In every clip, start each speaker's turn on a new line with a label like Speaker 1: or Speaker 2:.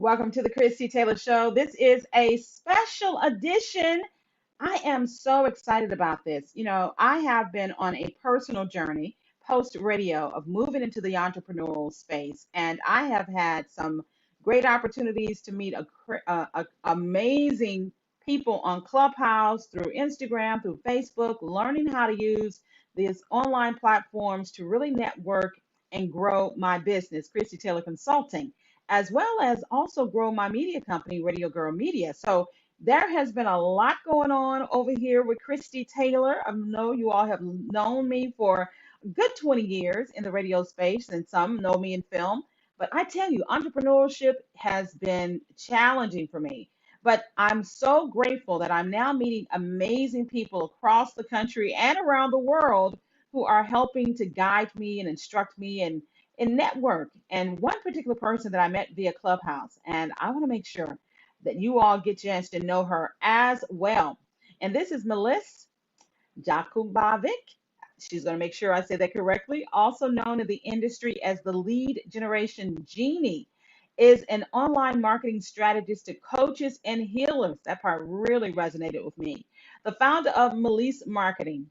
Speaker 1: Welcome to the Christy Taylor Show. This is a special edition. I am so excited about this. I have been on a personal journey post radio of moving into the entrepreneurial space, and I have had some great opportunities to meet amazing people on Clubhouse, through Instagram, through Facebook, learning how to use these online platforms to really network and grow my business, Christy Taylor Consulting, as well as also grow my media company, Radio Girl Media. So there has been a lot going on over here with Christy Taylor. I know you all have known me for a good 20 years in the radio space, and some know me in film. But I tell you, entrepreneurship has been challenging for me. But I'm so grateful that I'm now meeting amazing people across the country and around the world who are helping to guide me and instruct me and network. And one particular person that I met via Clubhouse, and I want to make sure that you all get a chance to know her as well. And this is Meliss Jakubovic. She's going to make sure I say that correctly. Also known in the industry as the lead generation genie, is an online marketing strategist to coaches and healers. That part really resonated with me. The founder of Meliss Marketing,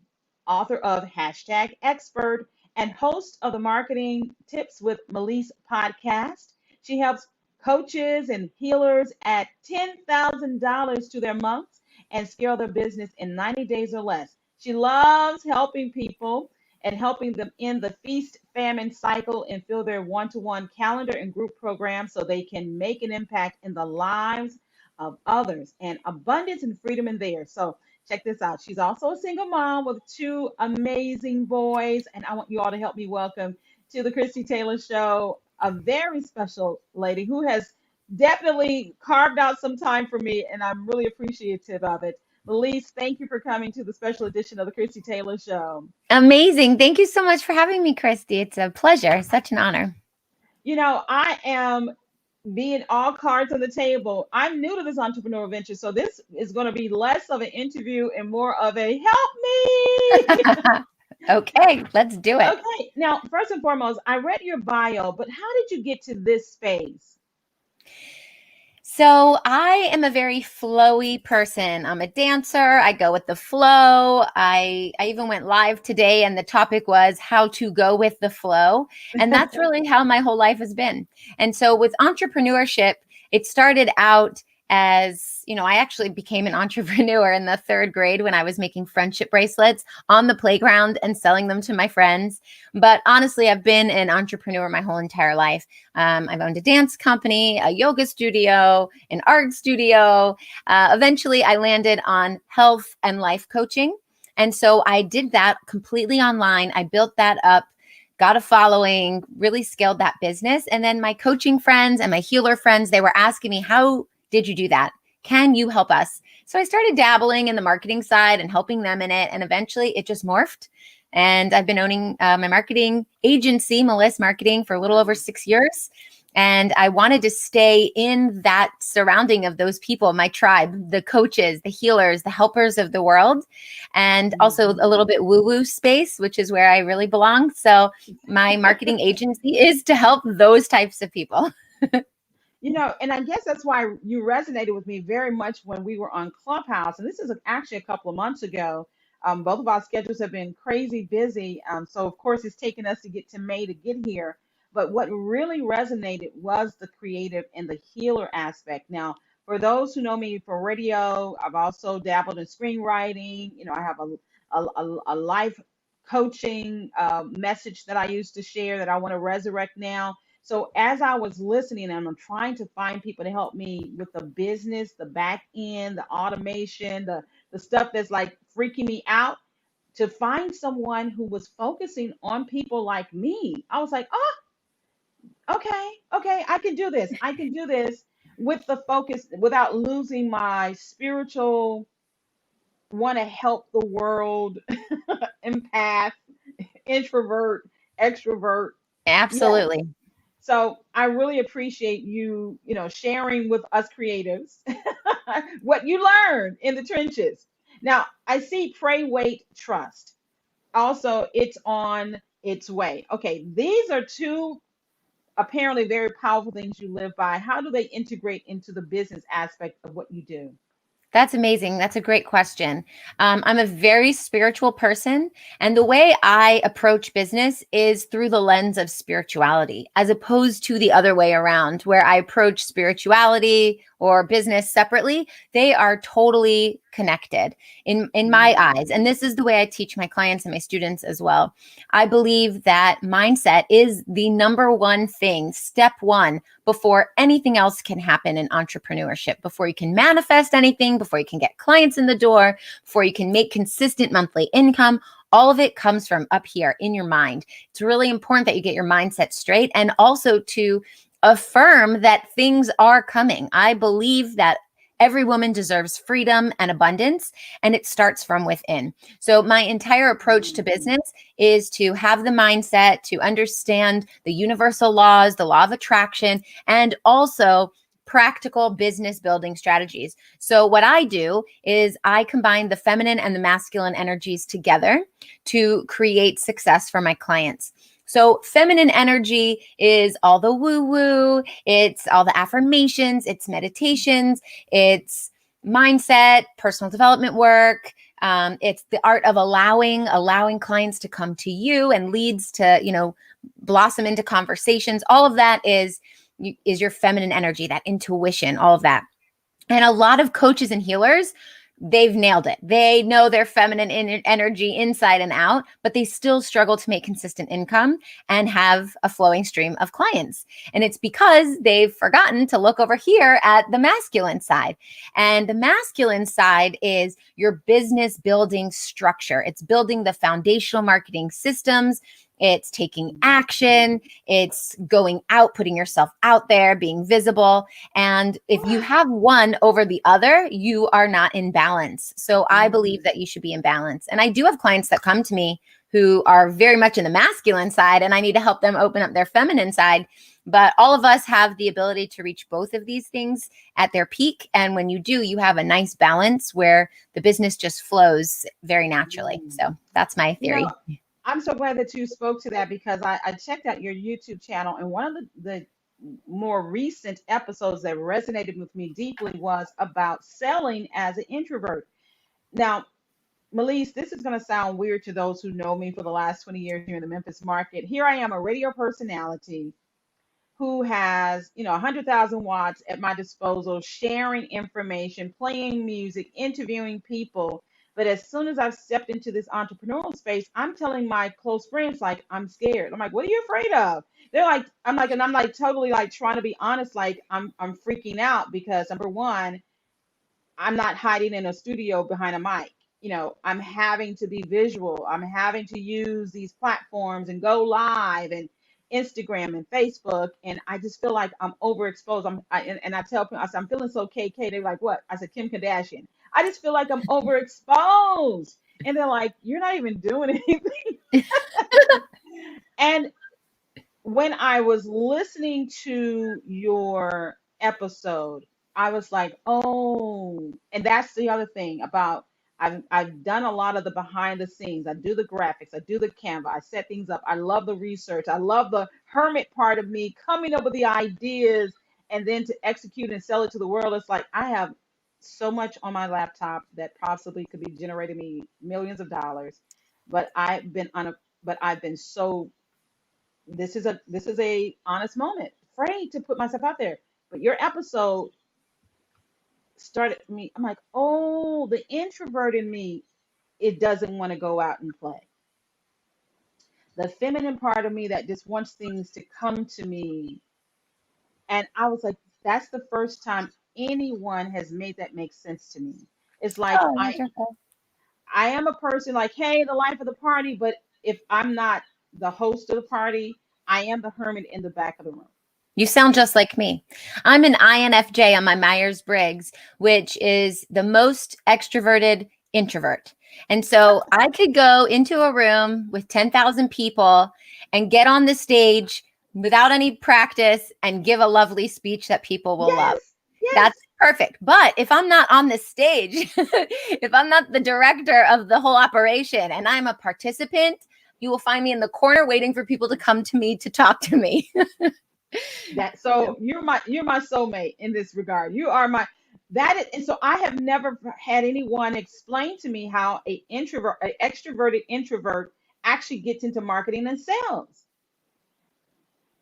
Speaker 1: author of Hashtag Expert, and host of the Marketing Tips with Meliss podcast. She helps coaches and healers add $10,000 to their months and scale their business in 90 days or less. She loves helping people and helping them in the feast famine cycle and fill their one-to-one calendar and group programs so they can make an impact in the lives of others, and abundance and freedom in theirs. So check this out. She's also a single mom with two amazing boys, and I want you all to help me welcome to the Christy Taylor Show a very special lady who has definitely carved out some time for me, and I'm really appreciative of it. Meliss, thank you for coming to the special edition of the Christy Taylor Show.
Speaker 2: Amazing. Thank you so much for having me, Christy. It's a pleasure. Such an honor.
Speaker 1: I am being all cards on the table. I'm new to this entrepreneurial venture, so this is going to be less of an interview and more of a help me.
Speaker 2: Okay, let's do it.
Speaker 1: Okay, now, first and foremost, I read your bio, but how did you get to this space?
Speaker 2: So I am a very flowy person. I'm a dancer. I go with the flow. I even went live today, and the topic was how to go with the flow. And that's really how my whole life has been. And so with entrepreneurship, it started out as, I actually became an entrepreneur in the third grade when I was making friendship bracelets on the playground and selling them to my friends. But honestly, I've been an entrepreneur my whole entire life. I've owned a dance company, a yoga studio, an art studio. Eventually, I landed on health and life coaching. And so I did that completely online. I built that up, got a following, really scaled that business. And then my coaching friends and my healer friends, they were asking me, how did you do that? Can you help us? So I started dabbling in the marketing side and helping them in it. And eventually it just morphed. And I've been owning my marketing agency, Meliss Marketing, for a little over 6 years. And I wanted to stay in that surrounding of those people, my tribe, the coaches, the healers, the helpers of the world, and also a little bit woo-woo space, which is where I really belong. So my marketing agency is to help those types of people.
Speaker 1: And I guess that's why you resonated with me very much when we were on Clubhouse. And this is actually a couple of months ago. Both of our schedules have been crazy busy. So, of course, it's taken us to get to May to get here. But what really resonated was the creative and the healer aspect. Now, for those who know me for radio, I've also dabbled in screenwriting. I have a life coaching message that I used to share that I want to resurrect now. So as I was listening, and I'm trying to find people to help me with the business, the back end, the automation, the stuff that's like freaking me out, to find someone who was focusing on people like me, I was like, oh, okay, I can do this. I can do this with the focus without losing my spiritual, want to help the world, empath, introvert, extrovert. Yes.
Speaker 2: Absolutely.
Speaker 1: So I really appreciate you, sharing with us creatives what you learned in the trenches. Now, I see pray, wait, trust. Also, it's on its way. Okay, these are two apparently very powerful things you live by. How do they integrate into the business aspect of what you do?
Speaker 2: That's amazing. That's a great question. I'm a very spiritual person, and the way I approach business is through the lens of spirituality, as opposed to the other way around, where I approach spirituality or business separately. They are totally connected in my eyes, and this is the way I teach my clients and my students as well. I believe that mindset is the number one thing, step one, before anything else can happen in entrepreneurship, before you can manifest anything, before you can get clients in the door, before you can make consistent monthly income. All of it comes from up here in your mind. It's really important that you get your mindset straight, and also to affirm that things are coming. I believe that every woman deserves freedom and abundance, and it starts from within. So my entire approach to business is to have the mindset to understand the universal laws, the law of attraction, and also practical business building strategies. So what I do is I combine the feminine and the masculine energies together to create success for my clients. So feminine energy is all the woo-woo, it's all the affirmations, it's meditations, it's mindset, personal development work. It's the art of allowing clients to come to you and leads to, blossom into conversations. All of that is your feminine energy, that intuition, all of that. And a lot of coaches and healers, they've nailed it. They know their feminine energy inside and out, but they still struggle to make consistent income and have a flowing stream of clients. And it's because they've forgotten to look over here at the masculine side. And the masculine side is your business building structure. It's building the foundational marketing systems. It's taking action. It's going out, putting yourself out there, being visible. And if you have one over the other, you are not in balance. So I believe that you should be in balance. And I do have clients that come to me who are very much in the masculine side, and I need to help them open up their feminine side. But all of us have the ability to reach both of these things at their peak. And when you do, you have a nice balance where the business just flows very naturally. So that's my theory.
Speaker 1: I'm so glad that you spoke to that, because I checked out your YouTube channel, and one of the more recent episodes that resonated with me deeply was about selling as an introvert. Now, Meliss, this is going to sound weird to those who know me for the last 20 years here in the Memphis market. Here I am, a radio personality who has, 100,000 watts at my disposal, sharing information, playing music, interviewing people. But as soon as I've stepped into this entrepreneurial space, I'm telling my close friends, like, I'm scared. I'm like, what are you afraid of? They're like, and I'm like totally like trying to be honest, like I'm freaking out because number one, I'm not hiding in a studio behind a mic. I'm having to be visual. I'm having to use these platforms and go live and Instagram and Facebook. And I just feel like I'm overexposed. And I tell people, I said, I'm feeling so KK. They're like, what? I said, Kim Kardashian. I just feel like I'm overexposed. And they're like, you're not even doing anything. And when I was listening to your episode, I was like, oh, and that's the other thing about I've done a lot of the behind the scenes. I do the graphics, I do the Canva, I set things up. I love the research. I love the hermit part of me coming up with the ideas and then to execute and sell it to the world. It's like I have so much on my laptop that possibly could be generating me millions of dollars. But I've been so this is a honest moment, afraid to put myself out there. But your episode started me. I'm like, oh, the introvert in me, it doesn't want to go out and play. The feminine part of me that just wants things to come to me. And I was like, that's the first time anyone has made that make sense to me. It's like
Speaker 2: Oh,
Speaker 1: I
Speaker 2: wonderful.
Speaker 1: I am a person like, hey, the life of the party, but if I'm not the host of the party, I am the hermit in the back of the room.
Speaker 2: You sound just like me. I'm an INFJ on my Myers-Briggs, which is the most extroverted introvert. And so I could go into a room with 10,000 people and get on the stage without any practice and give a lovely speech that people will love.
Speaker 1: Yes, yes.
Speaker 2: That's perfect. But if I'm not on the stage, if I'm not the director of the whole operation and I'm a participant, you will find me in the corner waiting for people to come to me to talk to me.
Speaker 1: That so you're my soulmate in this regard. You are my and so I have never had anyone explain to me how a extroverted introvert actually gets into marketing and sales.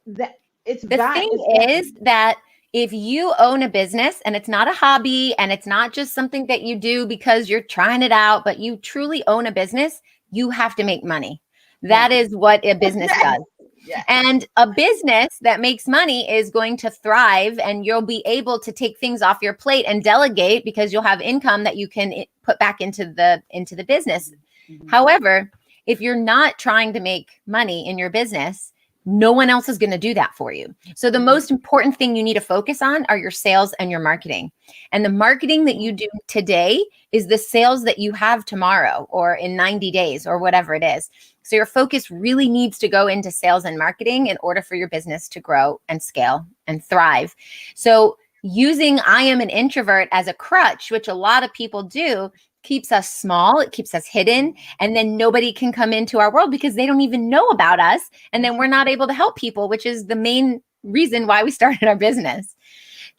Speaker 1: That
Speaker 2: The thing
Speaker 1: it's
Speaker 2: is that if you own a business and it's not a hobby and it's not just something that you do because you're trying it out, but you truly own a business, you have to make money. That
Speaker 1: yes.
Speaker 2: is what a business
Speaker 1: Yes.
Speaker 2: does.
Speaker 1: Yes.
Speaker 2: And a business that makes money is going to thrive, and you'll be able to take things off your plate and delegate because you'll have income that you can put back into the business.
Speaker 1: Mhm.
Speaker 2: However, if you're not trying to make money in your business, no one else is going to do that for you. So the
Speaker 1: Mhm.
Speaker 2: most important thing you need to focus on are your sales and your marketing. And the marketing that you do today is the sales that you have tomorrow or in 90 days or whatever it is. So your focus really needs to go into sales and marketing in order for your business to grow and scale and thrive. So using I am an introvert as a crutch, which a lot of people do, keeps us small, it keeps us hidden, and then nobody can come into our world because they don't even know about us, and then we're not able to help people, which is the main reason why we started our business.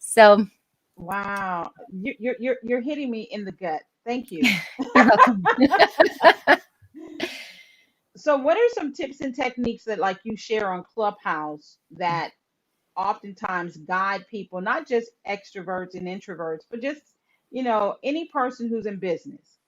Speaker 2: So
Speaker 1: Wow, you're hitting me in the gut. Thank you.
Speaker 2: you're welcome.
Speaker 1: So, what are some tips and techniques that like you share on Clubhouse that oftentimes guide people, not just extroverts and introverts, but just any person who's in business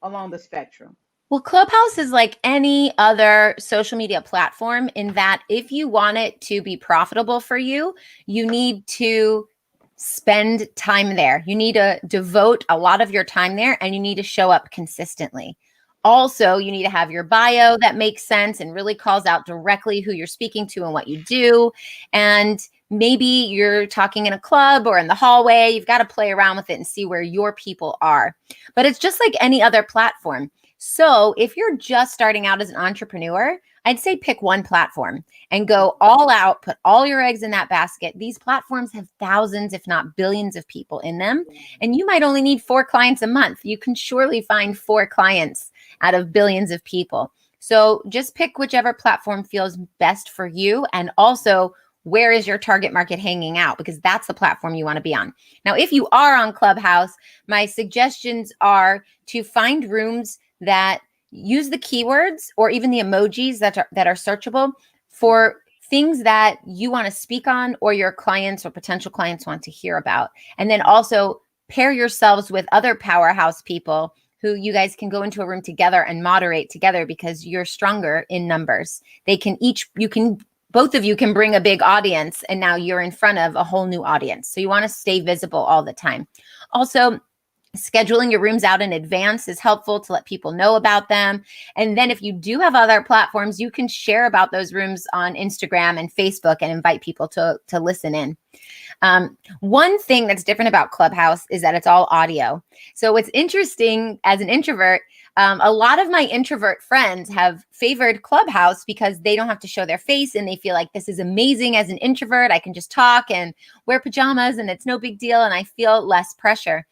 Speaker 1: along the spectrum?
Speaker 2: Well, Clubhouse is like any other social media platform in that if you want it to be profitable for you, you need to spend time there. You need to devote a lot of your time there, and you need to show up consistently. Also, you need to have your bio that makes sense and really calls out directly who you're speaking to and what you do. And maybe you're talking in a club or in the hallway. You've got to play around with it and see where your people are. But it's just like any other platform. So if you're just starting out as an entrepreneur, I'd say pick one platform and go all out, put all your eggs in that basket. These platforms have thousands, if not billions of people in them. And you might only need 4 clients a month. You can surely find 4 clients out of billions of people. So just pick whichever platform feels best for you. And also, where is your target market hanging out? Because that's the platform you want to be on. Now, if you are on Clubhouse, my suggestions are to find rooms that use the keywords or even the emojis that are searchable for things that you want to speak on or your clients or potential clients want to hear about. And then also pair yourselves with other powerhouse people who you guys can go into a room together and moderate together because you're stronger in numbers. Both of you can bring a big audience, and now you're in front of a whole new audience. So you want to stay visible all the time. Also, scheduling your rooms out in advance is helpful to let people know about them. And then if you do have other platforms, you can share about those rooms on Instagram and Facebook and invite people to listen in. One thing that's different about Clubhouse is that it's all audio. So what's interesting as an introvert, a lot of my introvert friends have favored Clubhouse because they don't have to show their face and they feel like this is amazing as an introvert. I can just talk and wear pajamas and it's no big deal and I feel less pressure.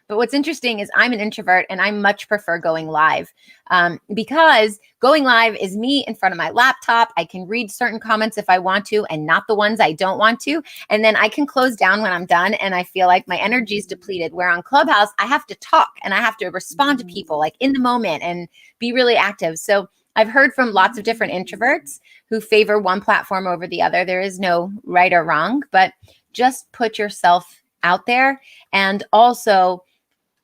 Speaker 2: But what's interesting is I'm an introvert and I much prefer going live because going live is me in front of my laptop. I can read certain comments if I want to and not the ones I don't want to. And then I can close down when I'm done and I feel like my energy is depleted. Where on Clubhouse, I have to talk and I have to respond to people like in the moment and be really active. So I've heard from lots of different introverts who favor one platform over the other. There is no right or wrong, but just put yourself out there. And also,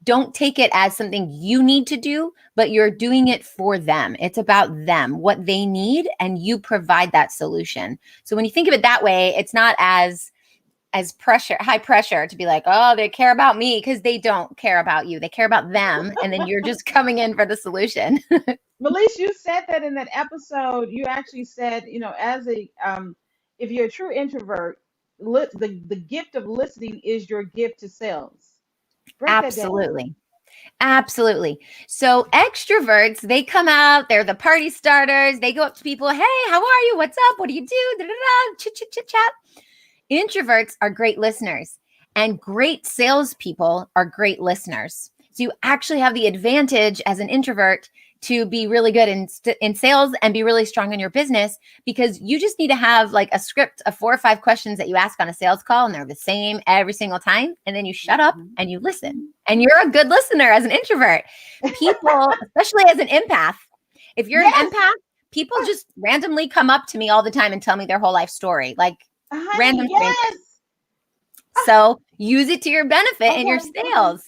Speaker 2: don't take it as something you need to do, but you're doing it for them. It's about them, what they need, and you provide that solution. So when you think of it that way, it's not as high pressure to be like, oh, they care about me, because they don't care about you. They care about them. And then you're just coming in for the solution.
Speaker 1: Meliss, you said that in that episode. You actually said, as if you're a true introvert, the gift of listening is your gift to sales. Break that down.
Speaker 2: Absolutely. Absolutely. So extroverts, they come out, they're the party starters. They go up to people, hey, how are you? What's up? What do you do? Da, da, da, chit, chit, chit, chat. Introverts are great listeners, and great salespeople are great listeners. So you actually have the advantage as an introvert to be really good in sales and be really strong in your business, because you just need to have like a script of 4 or 5 questions that you ask on a sales call, and they're the same every single time. And then you shut up and you listen, and you're a good listener as an introvert. People, especially as an empath, if you're an empath, people just randomly come up to me all the time and tell me their whole life story, like random strangers. So use it to your benefit in your sales.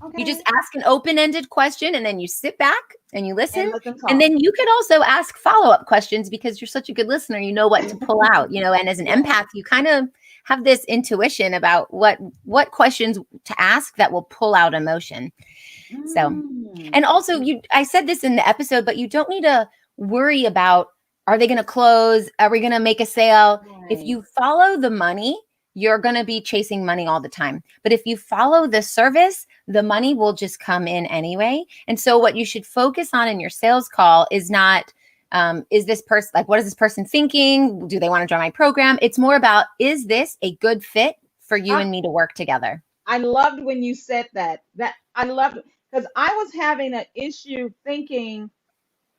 Speaker 2: Okay. You just ask an open-ended question, and then you sit back and you listen. And then you could also ask follow-up questions, because you're such a good listener. You know what to pull out, and as an empath, you kind of have this intuition about what questions to ask that will pull out emotion. So, and also I said this in the episode, but you don't need to worry about, are they going to close? Are we going to make a sale? Right. If you follow the money, you're going to be chasing money all the time. But if you follow the service, the money will just come in anyway. And so what you should focus on in your sales call is not, is this person, like, what is this person thinking? Do they want to join my program? It's more about, is this a good fit for you and me to work together?
Speaker 1: I loved when you said that. I loved it, because I was having an issue thinking,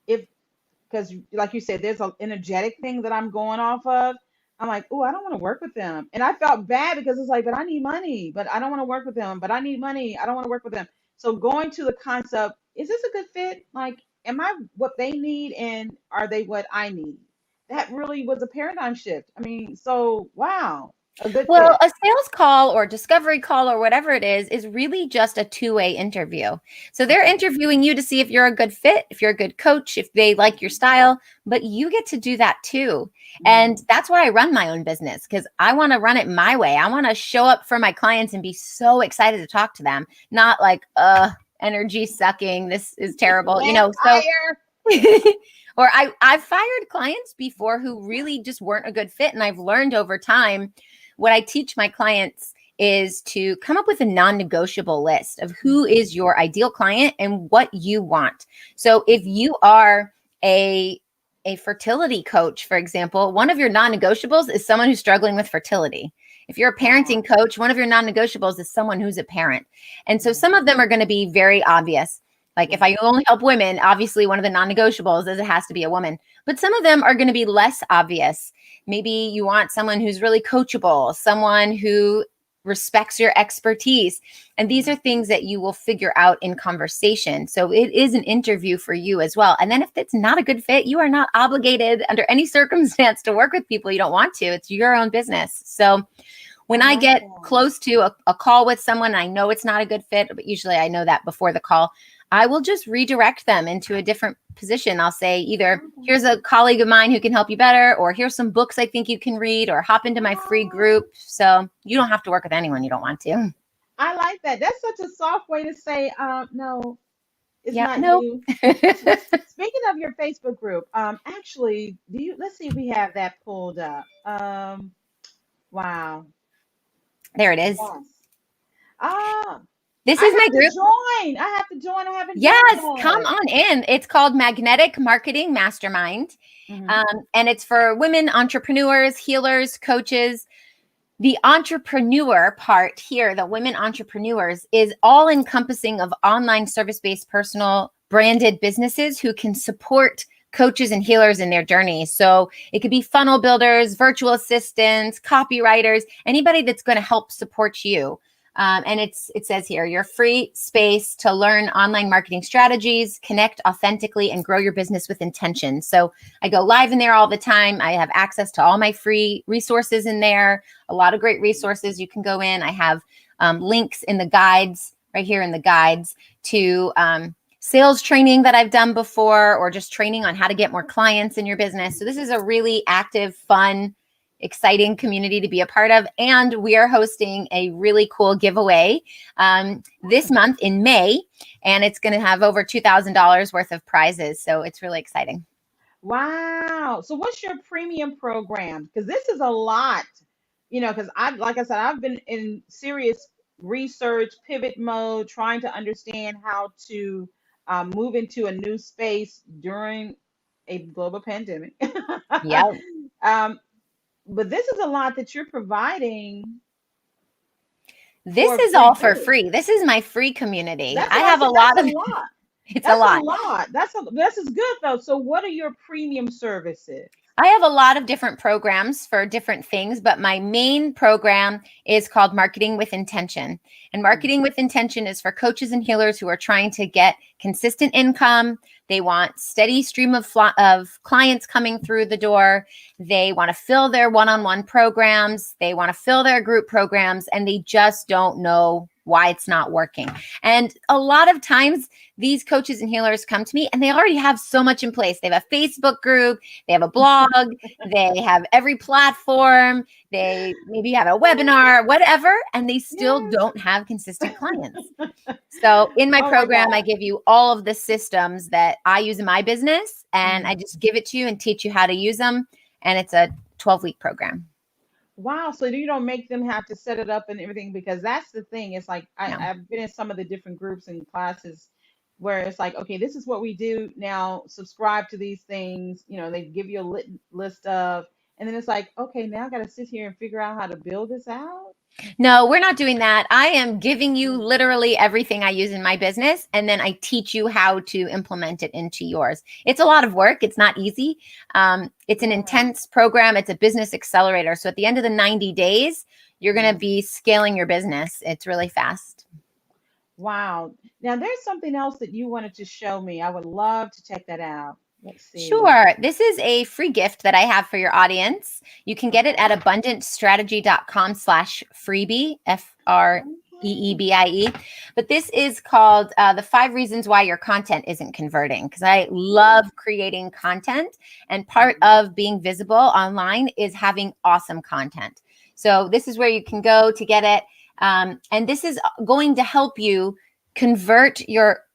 Speaker 1: because like you said, there's an energetic thing that I'm going off of. I'm like, oh, I don't want to work with them. And I felt bad, because it's like, but I need money, but I don't want to work with them. But I need money. I don't want to work with them. So going to the concept, is this a good fit? Like, am I what they need, and are they what I need? That really was a paradigm shift. I mean, so wow.
Speaker 2: Well, a sales call or discovery call or whatever it is really just a two-way interview. So they're interviewing you to see if you're a good fit, if you're a good coach, if they like your style, but you get to do that too. And that's why I run my own business, because I want to run it my way. I want to show up for my clients and be so excited to talk to them, not like, energy sucking, this is terrible, so or I've fired clients before who really just weren't a good fit. And I've learned over time, what I teach my clients is to come up with a non-negotiable list of who is your ideal client and what you want. So if you are a fertility coach, for example, one of your non-negotiables is someone who's struggling with fertility. If you're a parenting coach, one of your non-negotiables is someone who's a parent. And so some of them are going to be very obvious. Like if I only help women, obviously one of the non-negotiables is it has to be a woman. But some of them are going to be less obvious. Maybe you want someone who's really coachable, someone who respects your expertise. And these are things that you will figure out in conversation. So it is an interview for you as well. And then if it's not a good fit, you are not obligated under any circumstance to work with people you don't want to. It's your own business. So when I get close to a call with someone, I know it's not a good fit, but usually I know that before the call, I will just redirect them into a different position. I'll say either, here's a colleague of mine who can help you better, or here's some books I think you can read, or hop into my free group. So you don't have to work with anyone you don't want to.
Speaker 1: I like that. That's such a soft way to say, no, it's not
Speaker 2: no.
Speaker 1: you. Speaking of your Facebook group, actually, let's see if we have that pulled up. Wow.
Speaker 2: There it is.
Speaker 1: Yes.
Speaker 2: This is my group.
Speaker 1: I have to join. I haven't.
Speaker 2: Yes, come on in. It's called Magnetic Marketing Mastermind. And it's for women entrepreneurs, healers, coaches. The entrepreneur part here, the women entrepreneurs, is all encompassing of online service-based personal branded businesses who can support coaches and healers in their journey. So it could be funnel builders, virtual assistants, copywriters, anybody that's going to help support you. And it says here, your free space to learn online marketing strategies, connect authentically, and grow your business with intention. So I go live in there all the time. I have access to all my free resources in there, a lot of great resources you can go in. I have links in the guides, right here in the guides, to sales training that I've done before, or just training on how to get more clients in your business. So this is a really active, fun, exciting community to be a part of. And we are hosting a really cool giveaway this month in May, and it's going to have over $2,000 worth of prizes. So it's really exciting.
Speaker 1: Wow. So what's your premium program? Because this is a lot, because like I said, I've been in serious research, pivot mode, trying to understand how to move into a new space during a global pandemic.
Speaker 2: Yeah.
Speaker 1: But this is a lot that you're providing.
Speaker 2: This is all for free. This is my free community. I have a lot of It's a
Speaker 1: That's a
Speaker 2: lot.
Speaker 1: lot. This is good though. So what are your premium services?
Speaker 2: I have a lot of different programs for different things, but my main program is called Marketing with Intention. And Marketing with Intention is for coaches and healers who are trying to get consistent income. They want steady stream of clients coming through the door. They want to fill their one-on-one programs. They want to fill their group programs, and they just don't know why it's not working. And a lot of times these coaches and healers come to me and they already have so much in place. They have a Facebook group, they have a blog, they have every platform, they maybe have a webinar, whatever, and they still don't have consistent clients. So in my program, I give you all of the systems that I use in my business, and I just give it to you and teach you how to use them. And it's a 12-week program.
Speaker 1: Wow. So you don't make them have to set it up and everything, because that's the thing. It's like
Speaker 2: No.
Speaker 1: I've been in some of the different groups and classes where it's like, okay, this is what we do now. Subscribe to these things. You know, they give you a list of, and then it's like, okay, now I got to sit here and figure out how to build this out.
Speaker 2: No, we're not doing that. I am giving you literally everything I use in my business, and then I teach you how to implement it into yours. It's a lot of work. It's not easy. It's an intense program. It's a business accelerator. So at the end of the 90 days, you're going to be scaling your business. It's really fast.
Speaker 1: Wow. Now there's something else that you wanted to show me. I would love to check that out. Let's see.
Speaker 2: Sure. This is a free gift that I have for your audience. You can get it at abundantstrategy.com/freebie, FREEBIE. But this is called the 5 reasons why your content isn't converting, because I love creating content. And part of being visible online is having awesome content. So this is where you can go to get it. And this is going to help you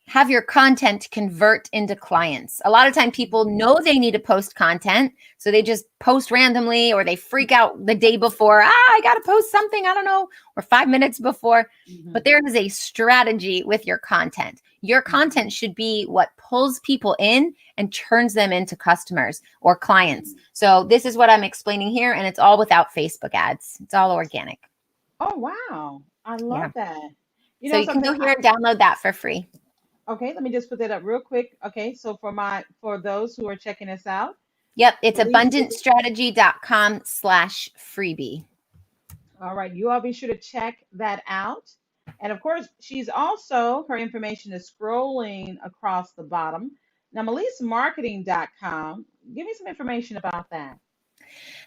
Speaker 2: have your content convert into clients. A lot of time people know they need to post content, so they just post randomly, or they freak out the day before. I got to post something, I don't know, or 5 minutes before. But there is a strategy with your content. Your content should be what pulls people in and turns them into customers or clients. So this is what I'm explaining here, and it's all without Facebook ads. It's all organic.
Speaker 1: Oh, wow. I love that.
Speaker 2: So you can go here and download that for free.
Speaker 1: Okay, let me just put that up real quick. Okay, so for those who are checking us out.
Speaker 2: Yep, it's abundantstrategy.com/freebie.
Speaker 1: All right, you all be sure to check that out. And of course, her information is scrolling across the bottom. Now, melissmarketing.com, give me some information about that.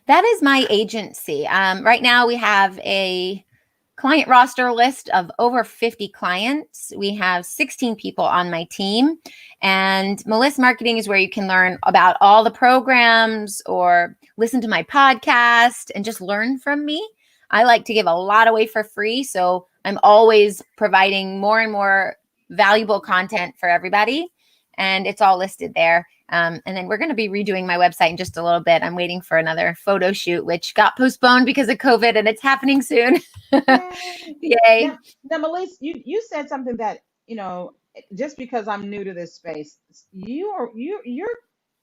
Speaker 2: That is my agency. Right now we have a client roster list of over 50 clients. We have 16 people on my team, and Meliss Marketing is where you can learn about all the programs or listen to my podcast and just learn from me. I like to give a lot away for free, so I'm always providing more and more valuable content for everybody, and it's all listed there. And then we're going to be redoing my website in just a little bit. I'm waiting for another photo shoot, which got postponed because of COVID, and it's happening soon. Yay.
Speaker 1: Now, Meliss, you said something that, just because I'm new to this space, you're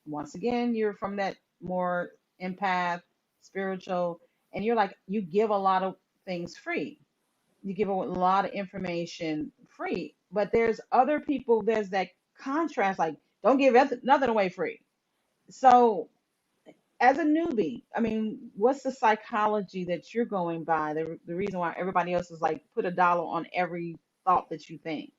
Speaker 1: once again, you're from that more empath, spiritual, and you're like, you give a lot of things free. You give a lot of information free, but there's other people, there's that contrast, like, don't give nothing away free. So as a newbie, I mean, what's the psychology that you're going by? The reason why everybody else is like, put $1 on every thought that you think.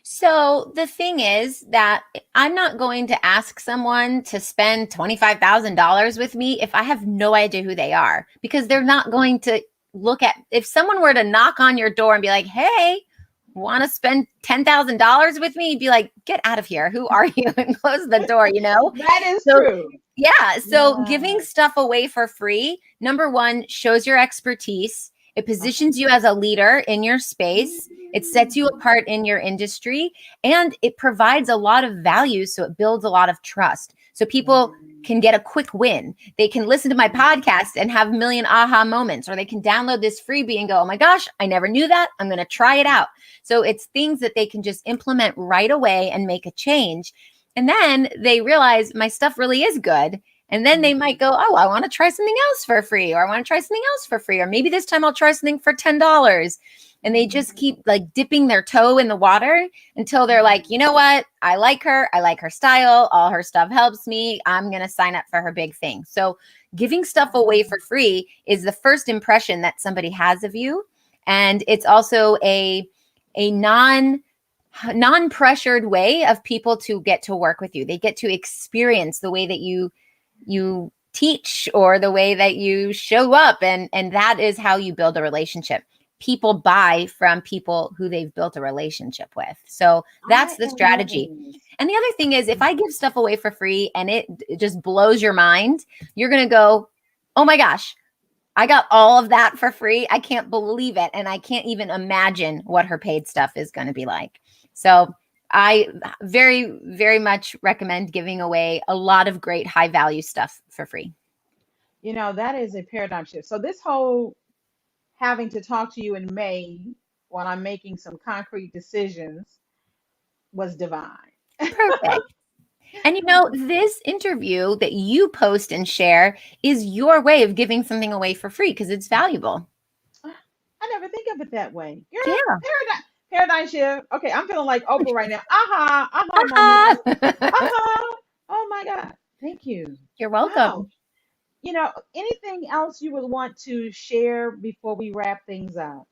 Speaker 2: So the thing is that I'm not going to ask someone to spend $25,000 with me if I have no idea who they are, because they're not going to if someone were to knock on your door and be like, hey, want to spend $10,000 with me? You'd be like, get out of here. Who are you? And close the door,
Speaker 1: That is true.
Speaker 2: Yeah. So giving stuff away for free, number one, shows your expertise. It positions you as a leader in your space. It sets you apart in your industry, and it provides a lot of value. So it builds a lot of trust. So people can get a quick win. They can listen to my podcast and have a million aha moments, or they can download this freebie and go, oh my gosh, I never knew that. I'm going to try it out. So it's things that they can just implement right away and make a change. And then they realize my stuff really is good. And then they might go, oh, I want to try something else for free, or I want to try something else for free, or maybe this time I'll try something for $10. And they just keep like dipping their toe in the water until they're like, you know what? I like her. I like her style. All her stuff helps me. I'm going to sign up for her big thing. So giving stuff away for free is the first impression that somebody has of you. And it's also a non-pressured way of people to get to work with you. They get to experience the way that you teach or the way that you show up. And that is how you build a relationship. People buy from people who they've built a relationship with. So that's the strategy. And the other thing is, if I give stuff away for free and it just blows your mind, you're going to go, oh my gosh, I got all of that for free. I can't believe it. And I can't even imagine what her paid stuff is going to be like. So I very, very much recommend giving away a lot of great high value stuff for free.
Speaker 1: You know, that is a paradigm shift. So this whole having to talk to you in May when I'm making some concrete decisions was divine.
Speaker 2: Perfect. And you know, this interview that you post and share is your way of giving something away for free because it's valuable.
Speaker 1: I never think of it that way. Girl,
Speaker 2: Yeah.
Speaker 1: paradigm shift. Okay, I'm feeling like Oprah right now. Moment. Oh my God. Thank you.
Speaker 2: You're welcome.
Speaker 1: Wow. You know, anything else you would want to share before we wrap things up?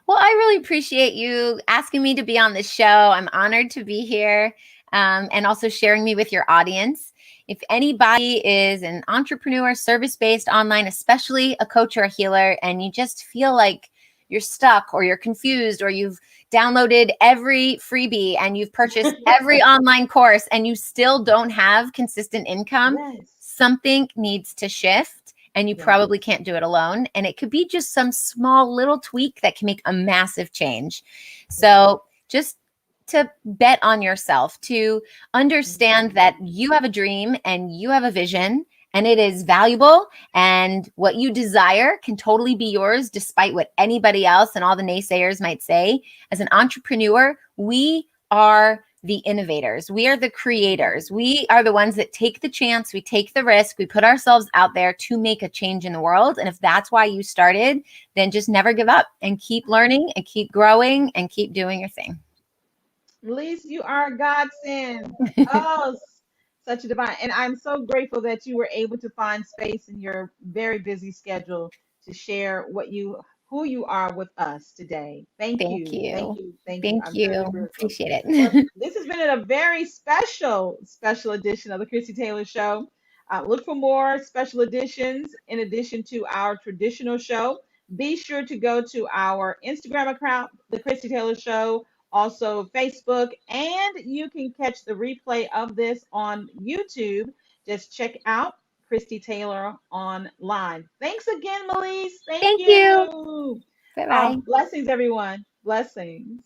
Speaker 2: Well, I really appreciate you asking me to be on the show. I'm honored to be here, and also sharing me with your audience. If anybody is an entrepreneur, service-based, online, especially a coach or a healer, and you just feel like you're stuck or you're confused or you've downloaded every freebie and you've purchased every online course and you still don't have consistent income, something needs to shift. And you probably can't do it alone. And it could be just some small little tweak that can make a massive change. So just to bet on yourself, to understand that you have a dream and you have a vision and it is valuable, and what you desire can totally be yours despite what anybody else and all the naysayers might say. As an entrepreneur, we are the innovators. We are the creators. We are the ones that take the chance. We take the risk. We put ourselves out there to make a change in the world. And if that's why you started, then just never give up and keep learning and keep growing and keep doing your thing.
Speaker 1: Meliss, you are a godsend. Oh, such a divine. And I'm so grateful that you were able to find space in your very busy schedule to share who you are with us today. Thank you. Thank you. Thank you. I'm very grateful.
Speaker 2: Appreciate it.
Speaker 1: Well, this has been a very special edition of the Chrissy Taylor Show. Look for more special editions in addition to our traditional show. Be sure to go to our Instagram account, The Chrissy Taylor Show, also Facebook, and you can catch the replay of this on YouTube. Just check out Christy Taylor online. Thanks again, Meliss. Thank you.
Speaker 2: Bye-bye.
Speaker 1: Blessings, everyone. Blessings.